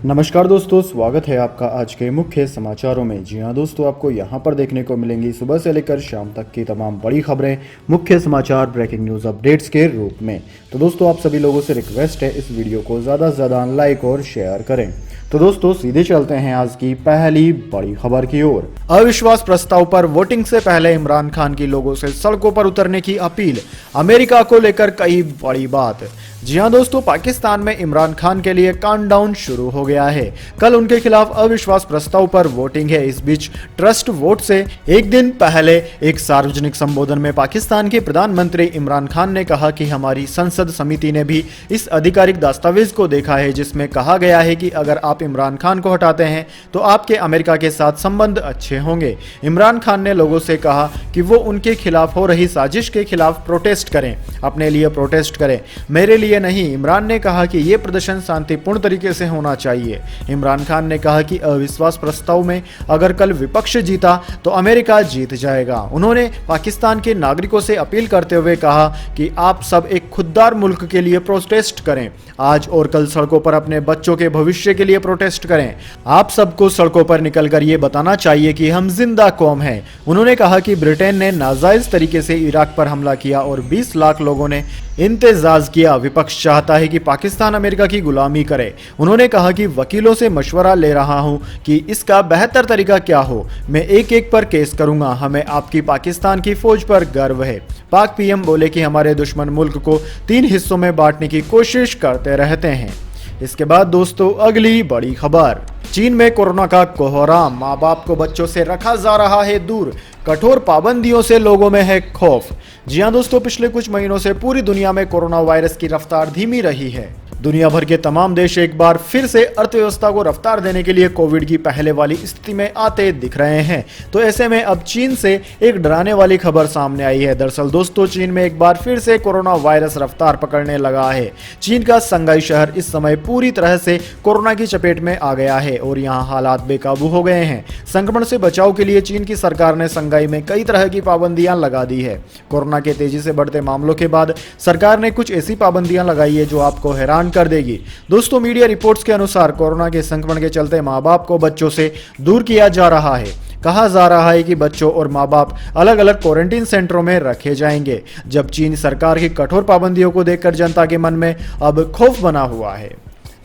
नमस्कार दोस्तों, स्वागत है आपका आज के मुख्य समाचारों में। जी हाँ दोस्तों, आपको यहाँ पर देखने को मिलेंगी सुबह से लेकर शाम तक की तमाम बड़ी खबरें, मुख्य समाचार, ब्रेकिंग न्यूज़ अपडेट्स के रूप में। तो दोस्तों, आप सभी लोगों से रिक्वेस्ट है इस वीडियो को ज़्यादा से ज़्यादा लाइक और शेयर करें। तो दोस्तों, सीधे चलते हैं आज की पहली बड़ी खबर की ओर। अविश्वास प्रस्ताव पर वोटिंग से पहले इमरान खान की लोगों से सड़कों पर उतरने की अपील, अमेरिका को लेकर कई बड़ी बात। जी हां दोस्तों, पाकिस्तान में इमरान खान के लिए काउंटडाउन शुरू हो गया है। कल उनके खिलाफ अविश्वास प्रस्ताव पर वोटिंग है। इस बीच ट्रस्ट वोट से एक दिन पहले एक सार्वजनिक संबोधन में पाकिस्तान के प्रधानमंत्री इमरान खान ने कहा कि हमारी संसद समिति ने भी इस आधिकारिक दस्तावेज को देखा है जिसमें कहा गया है कि अगर आप इमरान खान को हटाते हैं तो आपके अमेरिका के साथ संबंध अच्छे होंगे। इमरान खान ने लोगों से कहा कि वो उनके खिलाफ हो रही साजिश के खिलाफ प्रोटेस्ट करें, अपने लिए प्रोटेस्ट करें, मेरे लिए नहीं। इमरान ने कहा कि यह प्रदर्शन शांतिपूर्ण तरीके से होना चाहिए। इमरान खान ने कहा कि अविश्वास प्रस्ताव में अगर कल विपक्ष जीता तो अमेरिका जीत जाएगा। उन्होंने पाकिस्तान के नागरिकों से अपील करते हुए कहा कि आप सब एक खुददार मुल्क के लिए प्रोटेस्ट करें, आज और कल सड़कों पर अपने बच्चों के भविष्य के लिए प्रोटेस्ट करें। आप सबको सड़कों पर निकलकर ये बताना चाहिए कि हम जिंदा कौम हैं। उन्होंने कहा कि ब्रिटेन ने नाजायज तरीके से इराक पर हमला किया और 20 लाख लोगों ने इंतजाज किया। विपक्ष चाहता है कि पाकिस्तान अमेरिका की गुलामी करे। उन्होंने कहा कि वकीलों से मशवरा ले रहा हूं कि इसका बेहतर तरीका क्या हो। मैं एक एक पर केस करूंगा। हमें आपकी पाकिस्तान की फौज पर गर्व है। पाक पीएम बोले कि हमारे दुश्मन मुल्क को 3 हिस्सों में बांटने की कोशिश करते रहते हैं। इसके बाद दोस्तों, अगली बड़ी खबर। चीन में कोरोना का कोहराम, माँ बाप को बच्चों से रखा जा रहा है दूर, कठोर पाबंदियों से लोगों में है खौफ। जी हां दोस्तों, पिछले कुछ महीनों से पूरी दुनिया में कोरोना वायरस की रफ्तार धीमी रही है। दुनिया भर के तमाम देश एक बार फिर से अर्थव्यवस्था को रफ्तार देने के लिए कोविड की पहले वाली स्थिति में आते दिख रहे हैं। तो ऐसे में अब चीन से एक डराने वाली खबर सामने आई है। दरअसल दोस्तों, चीन में एक बार फिर से कोरोना वायरस रफ्तार पकड़ने लगा है। चीन का शंघाई शहर इस समय पूरी तरह से कोरोना की चपेट में आ गया है और यहाँ हालात बेकाबू हो गए हैं। संक्रमण से बचाव के लिए चीन की सरकार ने शंघाई में कई तरह की पाबंदियां लगा दी है। कोरोना के तेजी से बढ़ते मामलों के बाद सरकार ने कुछ ऐसी पाबंदियां लगाई है जो आपको हैरान कर देगी। दोस्तों, मीडिया रिपोर्ट्स के अनुसार कोरोना के संक्रमण के चलते माँ बाप को बच्चों से दूर किया जा रहा है। कहा जा रहा है कि बच्चों और माँ बाप अलग अलग क्वारंटीन सेंटरों में रखे जाएंगे। जब चीन सरकार की कठोर पाबंदियों को देखकर जनता के मन में अब खौफ बना हुआ है।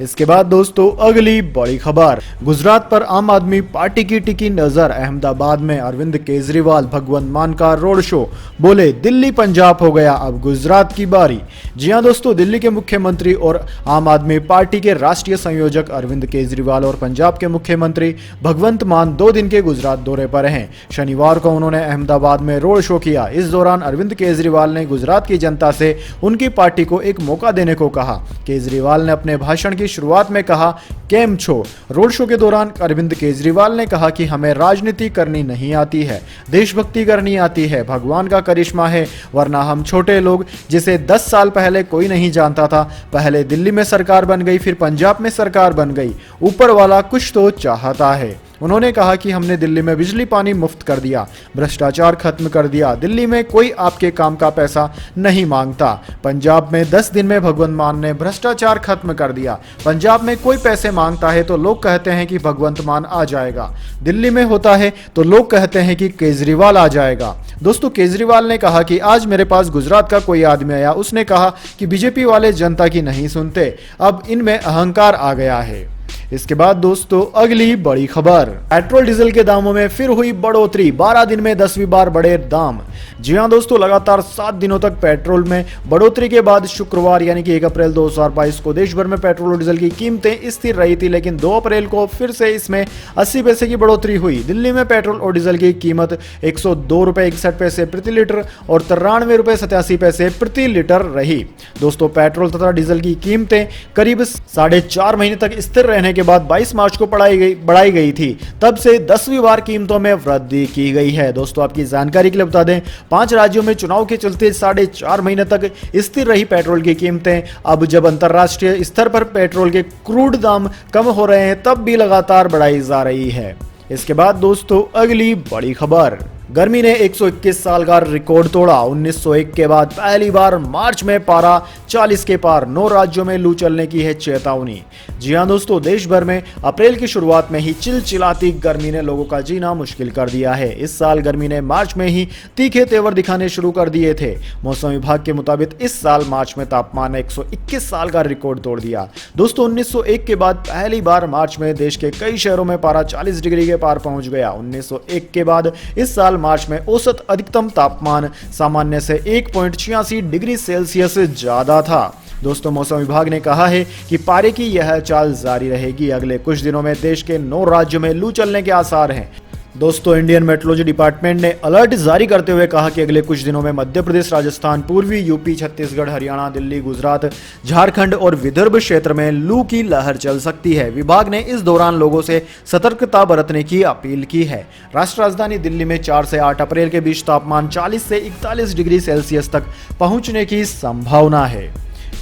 इसके बाद दोस्तों, अगली बड़ी खबर। गुजरात पर आम आदमी पार्टी की टिकी नजर। अहमदाबाद में अरविंद केजरीवाल भगवंत मान का रोड शो, बोले दिल्ली पंजाब हो गया, अब गुजरात की बारी। जी हां दोस्तों, दिल्ली के मुख्यमंत्री और आम आदमी पार्टी के राष्ट्रीय संयोजक अरविंद केजरीवाल और पंजाब के मुख्यमंत्री भगवंत मान 2 दिन के गुजरात दौरे पर हैं। शनिवार को उन्होंने अहमदाबाद में रोड शो किया। इस दौरान अरविंद केजरीवाल ने गुजरात की जनता से उनकी पार्टी को एक मौका देने को कहा। केजरीवाल ने अपने भाषण की शुरुआत में कहा, केम छो। रोड शो के दौरान अरविंद केजरीवाल ने कहा कि हमें राजनीति करनी नहीं आती है, देशभक्ति करनी आती है, भगवान का करिश्मा है, वरना हम छोटे लोग जिसे 10 साल पहले कोई नहीं जानता था, पहले दिल्ली में सरकार बन गई, फिर पंजाब में सरकार बन गई, ऊपर वाला कुछ तो चाहता है। उन्होंने कहा कि हमने दिल्ली में बिजली पानी मुफ्त कर दिया, भ्रष्टाचार खत्म कर दिया, दिल्ली में कोई आपके काम का पैसा नहीं मांगता। पंजाब में 10 दिन में भगवंत मान ने भ्रष्टाचार खत्म कर दिया। पंजाब में कोई पैसे मांगता है तो लोग कहते हैं कि भगवंत मान आ जाएगा, दिल्ली में होता है तो लोग कहते हैं कि केजरीवाल आ जाएगा। दोस्तों, केजरीवाल ने कहा कि आज मेरे पास गुजरात का कोई आदमी आया, उसने कहा कि बीजेपी वाले जनता की नहीं सुनते, अब इनमें अहंकार आ गया है। इसके बाद दोस्तों, अगली बड़ी खबर। पेट्रोल डीजल के दामों में फिर हुई बढ़ोतरी, 12 दिन में 10वीं बार बढ़े दाम। जी हां दोस्तों, लगातार 7 दिनों तक पेट्रोल में बढ़ोतरी के बाद शुक्रवार यानी कि 1 अप्रैल 2022 को देश भर में पेट्रोल और डीजल की कीमतें स्थिर रही थी, लेकिन 2 अप्रैल को फिर से इसमें 80 पैसे की बढ़ोतरी हुई। दिल्ली में पेट्रोल और डीजल की कीमत 102 रुपए 61 पैसे प्रति लीटर और 93 रुपए 87 पैसे प्रति लीटर रही। दोस्तों, पेट्रोल तथा डीजल की कीमतें करीब 4.5 महीने तक स्थिर रहने के बाद 22 मार्च को बढ़ाई गई थी। तब से 10वीं बार कीमतों में वृद्धि की गई है। दोस्तों, आपकी जानकारी के लिए बता दें, 5 राज्यों में चुनाव के चलते 4.5 महीने तक स्थिर रही पेट्रोल की कीमतें अब जब अंतरराष्ट्रीय स्तर पर पेट्रोल के क्रूड दाम कम हो रहे हैं तब भी लगातार बढ़ाई जा रही है। इसके बाद दोस्तों, अगली बड़ी खबर। गर्मी ने 121 साल का रिकॉर्ड तोड़ा। 1901 के बाद पहली बार मार्च में पारा 40 के पार। 9 राज्यों में लू चलने की है चेतावनी। जी हां दोस्तों, देश भर में अप्रैल की शुरुआत में ही चिलचिलाती गर्मी ने लोगों का जीना मुश्किल कर दिया है। इस साल गर्मी ने मार्च में ही तीखे तेवर दिखाने शुरू कर दिए थे। मौसम विभाग के मुताबिक इस साल मार्च में तापमान ने 121 साल का रिकॉर्ड तोड़ दिया। दोस्तों 1901 के बाद पहली बार मार्च में देश के कई शहरों में पारा 40 डिग्री के पार पहुंच गया। 1901 के बाद इस साल मार्च में औसत अधिकतम तापमान सामान्य से 1.86 डिग्री सेल्सियस ज्यादा था। दोस्तों मौसम विभाग ने कहा है कि पारे की यह चाल जारी रहेगी। अगले कुछ दिनों में देश के 9 राज्यों में लू चलने के आसार हैं। दोस्तों इंडियन मेट्रोलॉजी डिपार्टमेंट ने अलर्ट जारी करते हुए कहा कि अगले कुछ दिनों में मध्य प्रदेश, राजस्थान, पूर्वी यूपी, छत्तीसगढ़, हरियाणा, दिल्ली, गुजरात, झारखंड और विदर्भ क्षेत्र में लू की लहर चल सकती है। विभाग ने इस दौरान लोगों से सतर्कता बरतने की अपील की है। राष्ट्र राजधानी दिल्ली में 4 से 8 अप्रैल के बीच तापमान 40 से 41 डिग्री सेल्सियस तक पहुंचने की संभावना है।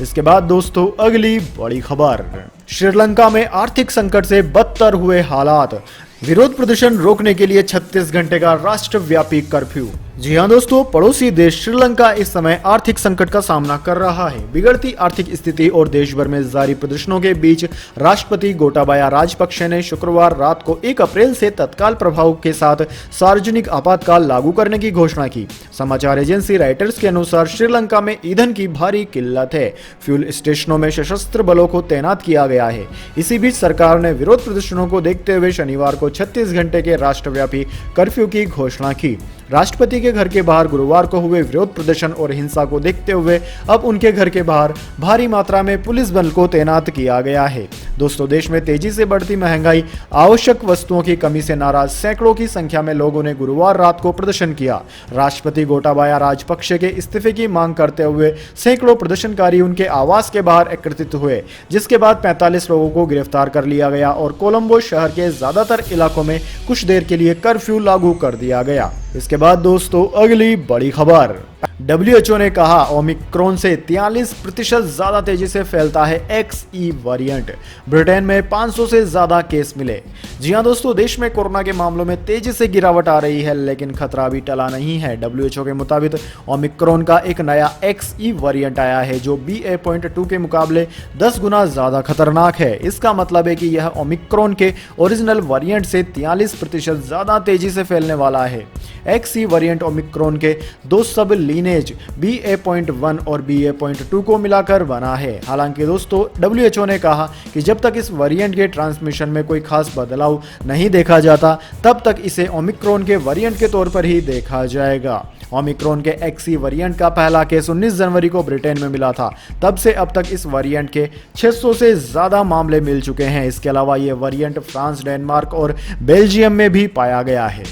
इसके बाद दोस्तों अगली बड़ी खबर, श्रीलंका में आर्थिक संकट से बदतर हुए हालात। विरोध प्रदर्शन रोकने के लिए 36 घंटे का राष्ट्रव्यापी कर्फ्यू। जी हां दोस्तों, पड़ोसी देश श्रीलंका इस समय आर्थिक संकट का सामना कर रहा है। बिगड़ती आर्थिक स्थिति और देश भर में जारी प्रदर्शनों के बीच राष्ट्रपति गोटाबाया राजपक्षे ने शुक्रवार रात को 1 अप्रैल से तत्काल प्रभाव के साथ सार्वजनिक आपातकाल लागू करने की घोषणा की। समाचार एजेंसी रॉयटर्स के अनुसार श्रीलंका में ईंधन की भारी किल्लत है। फ्यूल स्टेशनों में सशस्त्र बलों को तैनात किया गया है। इसी बीच सरकार ने विरोध प्रदर्शनों को देखते हुए शनिवार को 36 घंटे के राष्ट्रव्यापी कर्फ्यू की घोषणा की। राष्ट्रपति के घर के बाहर गुरुवार को हुए विरोध प्रदर्शन और हिंसा को देखते हुए अब उनके घर के बाहर भारी मात्रा में पुलिस बल को तैनात किया गया है। दोस्तों देश में तेजी से बढ़ती महंगाई, आवश्यक वस्तुओं की कमी से नाराज सैकड़ों की संख्या में लोगों ने गुरुवार रात को प्रदर्शन किया। राष्ट्रपति गोटाबाया राजपक्षे के इस्तीफे की मांग करते हुए सैकड़ों प्रदर्शनकारी उनके आवास के बाहर एकत्रित हुए, जिसके बाद 45 लोगों को गिरफ्तार कर लिया गया और कोलंबो शहर के ज्यादातर इलाकों में कुछ देर के लिए कर्फ्यू लागू कर दिया गया। इसके बाद दोस्तों अगली बड़ी खबर, WHO ने कहा ओमिक्रॉन से 43% ज्यादा तेजी से फैलता है XE वेरिएंट। ब्रिटेन में 500 से ज्यादा केस मिले। जी हां दोस्तों, देश में कोरोना के मामलों में तेजी से गिरावट आ रही है, लेकिन खतरा अभी टला नहीं है। WHO के मुताबिक ओमिक्रॉन का एक नया XE वेरिएंट आया है जो BA.2 के मुकाबले 10 गुना ज्यादा खतरनाक है। इसका मतलब है कि यह ओमिक्रॉन के ओरिजिनल वेरिएंट से 43% ज्यादा तेजी से फैलने वाला है। XE वेरिएंट ओमिक्रॉन के 2 सब लीनेज BA.1 और BA.2 को मिलाकर बना है। हालांकि दोस्तों WHO ने कहा कि जब तक इस वेरिएंट के ट्रांसमिशन में कोई खास बदलाव नहीं देखा जाता, तब तक इसे ओमिक्रॉन के वेरिएंट के तौर पर ही देखा जाएगा। ओमिक्रॉन के XE वेरिएंट का पहला केस 19 जनवरी को ब्रिटेन में मिला था। तब से अब तक इस वेरिएंट के 600 से ज्यादा मामले मिल चुके हैं। इसके अलावा ये वेरिएंट फ्रांस, डेनमार्क और बेल्जियम में भी पाया गया है।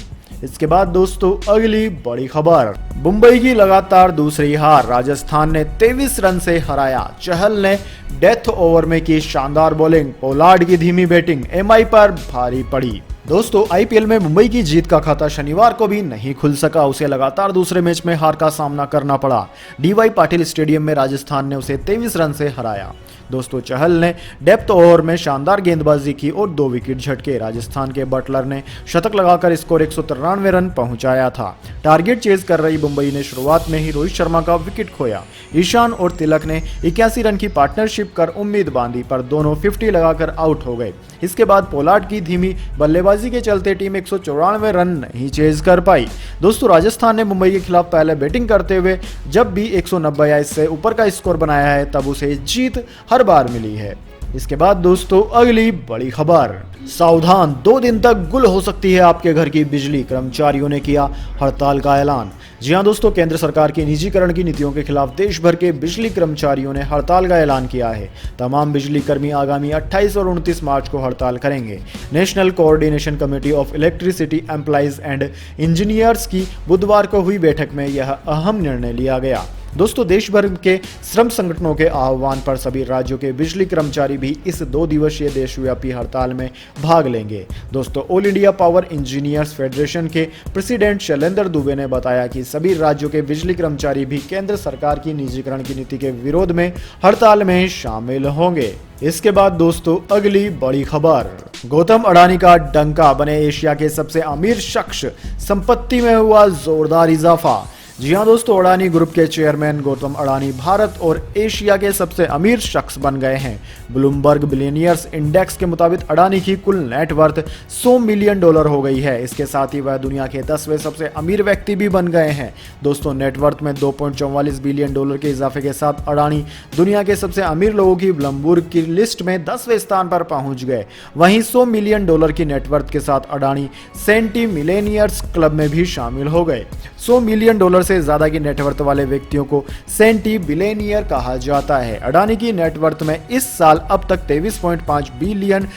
इसके बाद दोस्तों अगली बड़ी खबर, मुंबई की लगातार दूसरी हार। राजस्थान ने 23 रन से हराया। चहल ने डेथ ओवर में की शानदार बॉलिंग। पोलार्ड की धीमी बैटिंग MI पर भारी पड़ी। दोस्तों IPL में मुंबई की जीत का खाता शनिवार को भी नहीं खुल सका। उसे लगातार दूसरे मैच में हार का सामना करना पड़ा। DY पाटिल स्टेडियम में राजस्थान ने उसे 23 रन से हराया। दोस्तों चहल ने डेप्थ ओवर में शानदार गेंदबाजी की और 2 विकेट झटके। राजस्थान के बटलर ने शतक लगाकर स्कोर 193 रन पहुंचाया था। टारगेट चेज कर रही मुंबई ने शुरुआत में ही रोहित शर्मा का विकेट खोया। ईशान और तिलक ने 81 रन की पार्टनरशिप कर उम्मीद बांधी, पर दोनों 50 लगाकर आउट हो गए। इसके बाद पोलार्ड की धीमी बल्लेबाजी के चलते टीम 194 रन नहीं चेज कर पाई। दोस्तों राजस्थान ने मुंबई के खिलाफ पहले बैटिंग करते हुए जब भी 190 या इससे ऊपर का स्कोर बनाया है, तब उसे जीत हर बार मिली है। इसके बाद दोस्तों अगली बड़ी खबर, सावधान 2 दिन तक गुल हो सकती है आपके घर की बिजली। कर्मचारियों ने किया हड़ताल का ऐलान। जी हां दोस्तों, केंद्र सरकार की निजीकरण की नीतियों के खिलाफ देश भर के बिजली कर्मचारियों ने हड़ताल का ऐलान किया है। तमाम बिजली कर्मी आगामी 28 और 29 मार्च को हड़ताल करेंगे। National coordination committee of electricity employees and engineers की बुधवार को हुई बैठक में यह अहम निर्णय लिया गया। दोस्तों देश भर के श्रम संगठनों के आह्वान पर सभी राज्यों के बिजली कर्मचारी भी इस 2 दिवसीय देशव्यापी हड़ताल में भाग लेंगे। दोस्तों all India power engineers federation के प्रेसिडेंट शैलेंद्र दुबे ने बताया कि सभी राज्यों के बिजली कर्मचारी भी केंद्र सरकार की निजीकरण की नीति के विरोध में हड़ताल में शामिल होंगे। इसके बाद दोस्तों अगली बड़ी खबर, गौतम अडानी का डंका, बने एशिया के सबसे अमीर शख्स, संपत्ति में हुआ जोरदार इजाफा। जी हां दोस्तों, अडानी ग्रुप के चेयरमैन गौतम अडानी भारत और एशिया के सबसे अमीर शख्स बन गए हैं। ब्लूमबर्ग बिलियनियर्स इंडेक्स के मुताबिक अडानी की कुल नेटवर्थ $100 मिलियन हो गई है। इसके साथ ही वह दुनिया के 10वें सबसे अमीर व्यक्ति भी बन गए हैं। दोस्तों, नेटवर्थ में $2.44 बिलियन के इजाफे के साथ अडानी दुनिया के सबसे अमीर लोगों की ब्लूमबर्ग की लिस्ट में 10वें स्थान पर पहुंच गए। वहीं $100 मिलियन की नेटवर्थ के साथ अडानी सेंटी मिलेनियर्स क्लब में भी शामिल हो गए। $100 मिलियन से ज्यादा की नेटवर्थ वाले व्यक्तियों को सेंटी बिलेनियर कहा जाता है। अडानी की नेटवर्थ में इस साल अब तक $23.5 बिलियन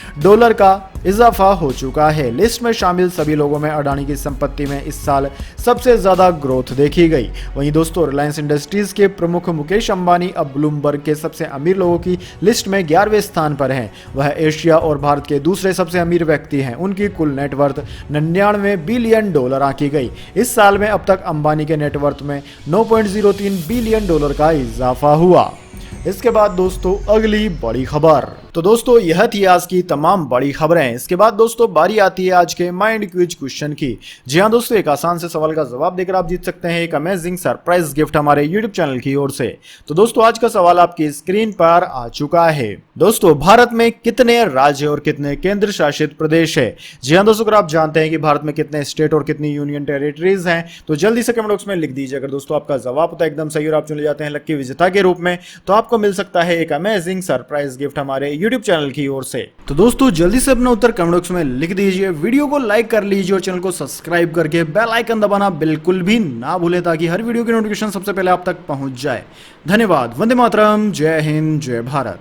का इजाफा हो चुका है। लिस्ट में शामिल सभी लोगों में अडानी की संपत्ति में इस साल सबसे ज्यादा ग्रोथ देखी गई। वहीं दोस्तों, रिलायंस इंडस्ट्रीज के प्रमुख मुकेश अंबानी अब ब्लूमबर्ग के सबसे अमीर लोगों की लिस्ट में 11वें स्थान पर हैं। वह एशिया और भारत के दूसरे सबसे अमीर व्यक्ति हैं। उनकी कुल नेटवर्थ $99 बिलियन आंकी गई। इस साल में अब तक अंबानी के नेटवर्थ में $9.03 बिलियन का इजाफा हुआ। इसके बाद दोस्तों अगली बड़ी खबर। तो दोस्तों, यह थी आज की तमाम बड़ी खबरें। इसके बाद दोस्तों बारी आती है आज के माइंड क्विज क्वेश्चन की। जी हां दोस्तों, एक आसान से सवाल का जवाब देकर आप जीत सकते हैं एक अमेजिंग सरप्राइज गिफ्ट हमारे यूट्यूब चैनल की ओर से। तो दोस्तों, आज का सवाल आपकी स्क्रीन पर आ चुका है। दोस्तों, भारत में कितने राज्य और कितने केंद्र शासित प्रदेश है? जी हां दोस्तों, अगर आप जानते हैं कि भारत में कितने स्टेट और कितनी यूनियन टेरिटरीज हैं तो जल्दी से कमेंट बॉक्स में लिख दीजिए। अगर दोस्तों आपका जवाब होता है एकदम सही और आप चुने जाते हैं लक्की विजेता के रूप में, तो आपको मिल सकता है एक अमेजिंग सरप्राइज गिफ्ट हमारे यूट्यूब चैनल की ओर से। तो दोस्तों, जल्दी से अपना उत्तर कमेंट बॉक्स में लिख दीजिए, वीडियो को लाइक कर लीजिए और चैनल को सब्सक्राइब करके बेल आइकन दबाना बिल्कुल भी ना भूलें ताकि हर वीडियो की नोटिफिकेशन सबसे पहले आप तक पहुंच जाए। धन्यवाद। वंदे मातरम। जय हिंद, जय भारत।